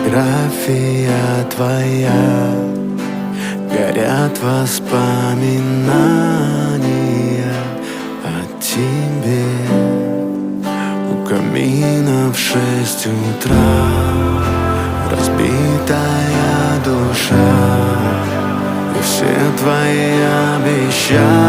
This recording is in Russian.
фотография твоя, горят воспоминания о тебе. У камина в 6 утра разбитая душа, и все твои обещания